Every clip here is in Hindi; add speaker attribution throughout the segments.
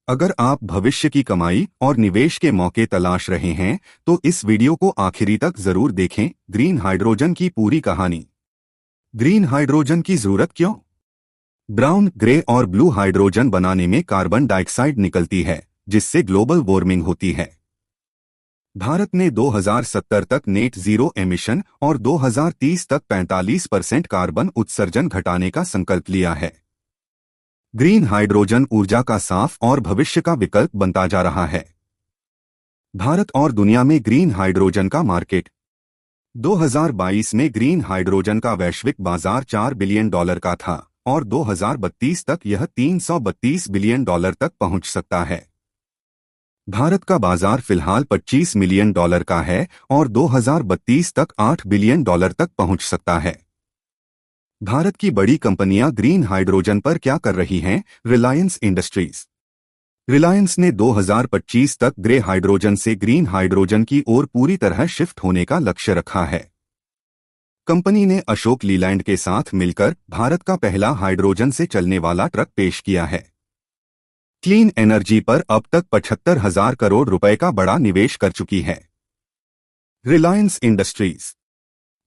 Speaker 1: अगर आप भविष्य की कमाई और निवेश के मौके तलाश रहे हैं तो इस वीडियो को आखिरी तक जरूर देखें। ग्रीन हाइड्रोजन की पूरी कहानी। ग्रीन हाइड्रोजन की जरूरत क्यों? ब्राउन, ग्रे और ब्लू हाइड्रोजन बनाने में कार्बन डाइऑक्साइड निकलती है, जिससे ग्लोबल वार्मिंग होती है। भारत ने 2070 तक नेट जीरो एमिशन और 2030 तक 45% कार्बन उत्सर्जन घटाने का संकल्प लिया है। ग्रीन हाइड्रोजन ऊर्जा का साफ और भविष्य का विकल्प बनता जा रहा है। भारत और दुनिया में ग्रीन हाइड्रोजन का मार्केट। 2022 में ग्रीन हाइड्रोजन का वैश्विक बाजार $4 बिलियन का था और 2032 तक यह $332 बिलियन तक पहुंच सकता है। भारत का बाजार फिलहाल $25 मिलियन का है और 2032 तक $8 बिलियन तक पहुंच सकता है। भारत की बड़ी कंपनियां ग्रीन हाइड्रोजन पर क्या कर रही हैं? रिलायंस इंडस्ट्रीज। रिलायंस ने 2025 तक ग्रे हाइड्रोजन से ग्रीन हाइड्रोजन की ओर पूरी तरह शिफ्ट होने का लक्ष्य रखा है। कंपनी ने अशोक लीलैंड के साथ मिलकर भारत का पहला हाइड्रोजन से चलने वाला ट्रक पेश किया है। क्लीन एनर्जी पर अब तक 75,000 करोड़ रुपए का बड़ा निवेश कर चुकी है। Reliance industries.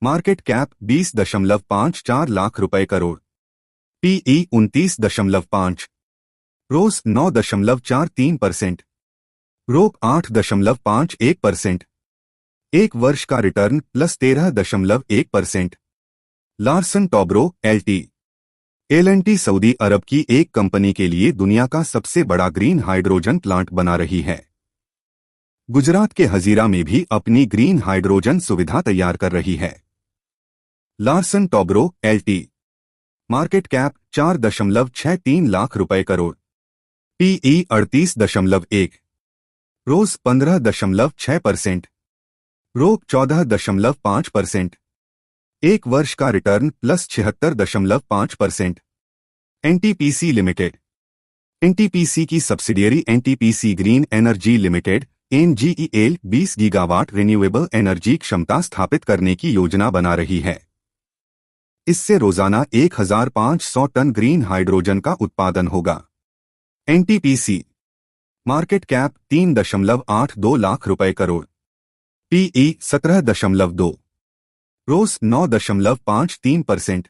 Speaker 1: Market cap 20.54 lakh रुपए करोड़। पीई 29.5। रोस 9.43%। रोक 8.51%। एक वर्ष का return plus 13.1%। Larsen Toubro L&T Saudi अरब की एक कंपनी के लिए दुनिया का सबसे बड़ा ग्रीन हाइड्रोजन प्लांट बना रही है। गुजरात के हजीरा में भी अपनी ग्रीन हाइड्रोजन सुविधा तैयार कर रही है। Larsen Toubro L&T. Market cap 4.63 lakh रुपए करोड़। पीई 38.1। रोज 15.6%। रोक 14.5%। एक वर्ष का return plus 76.5%। NTPC limited. NTPC की subsidiary NTPC green energy limited NGEL 20 gigawatt renewable energy क्षमता स्थापित करने की योजना बना रही है। इससे रोजाना 1,500 टन ग्रीन हाइड्रोजन का उत्पादन होगा। एनटीपीसी। मार्केट कैप 3.82 लाख रुपए करोड़। पीई 17.2। रोस 9.53%।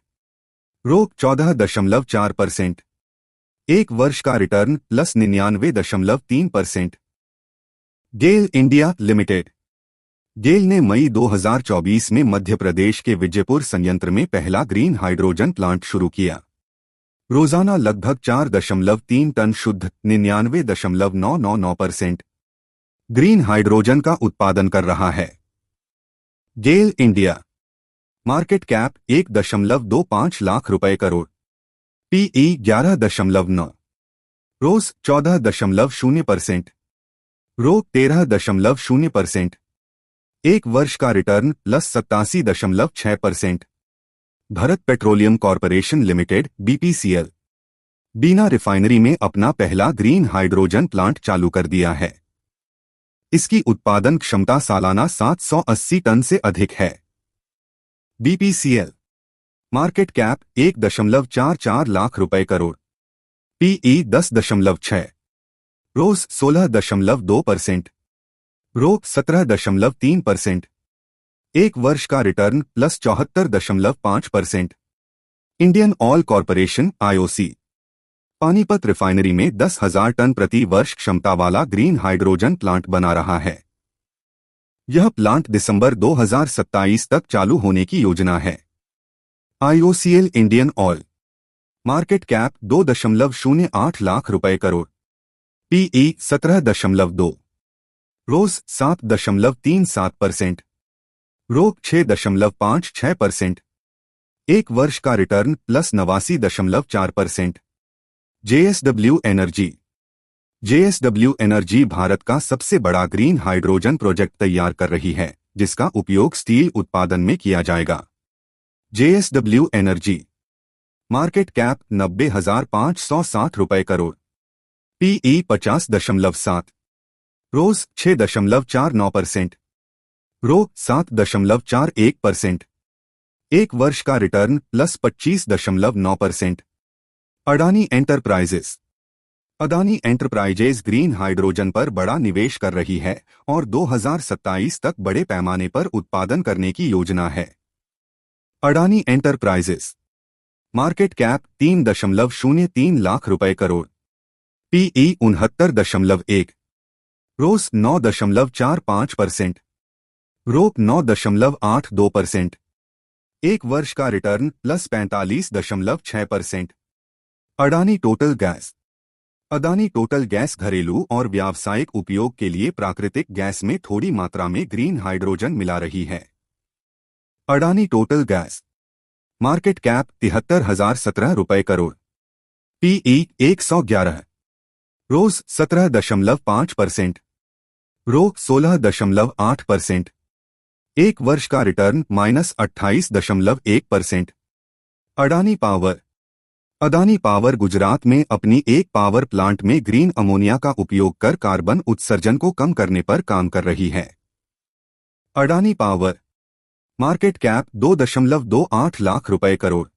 Speaker 1: रोक 14.4%। एक वर्ष का रिटर्न प्लस 99.3%। गेल इंडिया लिमिटेड। गेल ने मई 2024 में मध्य प्रदेश के विजयपुर संयंत्र में पहला ग्रीन हाइड्रोजन प्लांट शुरू किया। रोजाना लगभग 4.3 टन शुद्ध 99.999% ग्रीन हाइड्रोजन का उत्पादन कर रहा है। गेल इंडिया। मार्केट कैप 1.25 लाख रुपए करोड़। पीई 11.9। रोस 14.0%। रोक 13.0%। एक वर्ष का return plus 87.6%। Bharat petroleum corporation limited BPCL. Bina refinery में अपना पहला ग्रीन हाइड्रोजन प्लांट चालू कर दिया है। इसकी उत्पादन क्षमता सालाना 780 टन से अधिक है। बीपीसीएल। मार्केट कैप 1.44 लाख रुपए करोड़। पीई 10.6। रोस 16.2%। रोक 17.3%। एक वर्ष का return plus 74.5%। Indian oil corporation IOC. Panipat refinery में 10,000 टन प्रति वर्ष क्षमता वाला ग्रीन हाइड्रोजन प्लांट बना रहा है। यह प्लांट दिसंबर 2027 तक चालू होने की योजना है। IOCL Indian oil. Market cap 2.08 lakh रुपए करोड़। पीई 17.2। रोस 7.37%। रोक 6.56%। एक वर्ष का return plus 89.4%। JSW energy. JSW energy Bharat का सबसे बड़ा ग्रीन हाइड्रोजन प्रोजेक्ट तैयार कर रही है, जिसका उपयोग स्टील उत्पादन में किया जाएगा। JSW energy. मार्केट कैप 90,560 रुपए करोड़। पीई 50.7। रोज 6.49%। रोक 7.41%। एक वर्ष का return plus 25.9%। Adani enterprises. Adani enterprises green hydrogen पर बड़ा निवेश कर रही है और 2027 तक बड़े पैमाने पर उत्पादन करने की योजना है। Adani enterprises market cap 3.03 lakh रुपए करोड़, पीई 69.1, रोस 9.45%, रोक 9.82%, एक वर्ष का return plus 45.6%। Adani total gas Adani total gas घरेलू और व्यावसायिक उपयोग के लिए प्राकृतिक गैस में थोड़ी मात्रा में ग्रीन हाइड्रोजन मिला रही है। Adani total gas market cap 73,017 रुपए करोड़, पीई 111, रोज 17.5%, रोक 16.8%, एक वर्ष का रिटर्न -28.1%। अडानी पावर गुजरात में अपनी एक पावर प्लांट में ग्रीन अमोनिया का उपयोग कर कार्बन उत्सर्जन को कम करने पर काम कर रही है। Adani power market cap 2.28 lakh रुपए करोड़,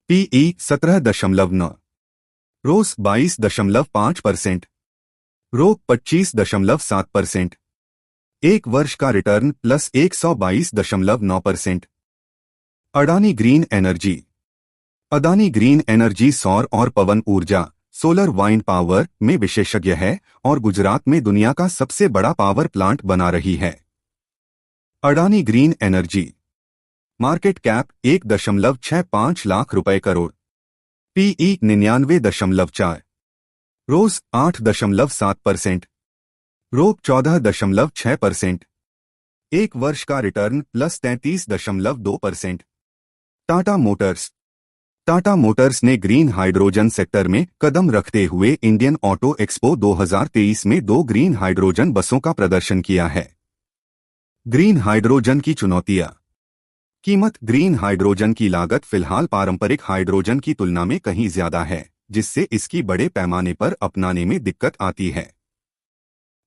Speaker 1: पीई 17.9, रोस 22.5%, रोक 25.7%, एक वर्ष का return plus 122.9%। Adani green energy सौर और पवन ऊर्जा सोलर वाइंड पावर में विशेषज्ञ है और गुजरात में दुनिया का सबसे बड़ा पावर प्लांट बना रही है। Adani green energy market cap 1.65 lakh रुपए करोड़, पीई 99.4, रोस 8.7%, रोक 14.6%, एक वर्ष का रिटर्न प्लस 33.2%। टाटा मोटर्स ने ग्रीन हाइड्रोजन सेक्टर में कदम रखते हुए इंडियन ऑटो एक्सपो 2023 में 2 ग्रीन हाइड्रोजन बसों का प्रदर्शन किया है। ग्रीन हाइड्रोजन की चुनौतियां। कीमत ग्रीन हाइड्रोजन की लागत फिलहाल पारंपरिक हाइड्रोजन की तुलना में कहीं ज्यादा है, जिससे इसकी बड़े पैमाने पर अपनाने में दिक्कत आती है।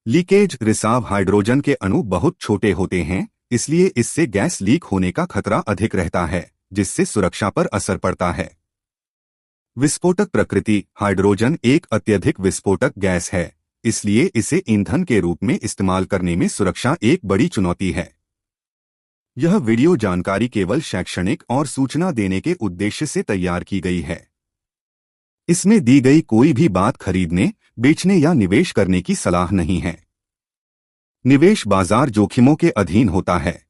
Speaker 1: लीकेज रिसाव हाइड्रोजन के अणु बहुत छोटे होते हैं, इसलिए इससे गैस लीक होने का खतरा अधिक रहता है, जिससे सुरक्षा पर असर पड़ता है। विस्फोटक प्रकृति हाइड्रोजन एक अत्यधिक विस्फोटक गैस है, इसलिए इसे ईंधन के रूप में इस्तेमाल करने में सुरक्षा एक बड़ी चुनौती है। यह वीडियो जानकारी केवल शैक्षणिक और सूचना देने के उद्देश्य से तैयार की गई है। इसमें दी गई कोई भी बात खरीदने, बेचने या निवेश करने की सलाह नहीं है। निवेश बाजार जोखिमों के अधीन होता है।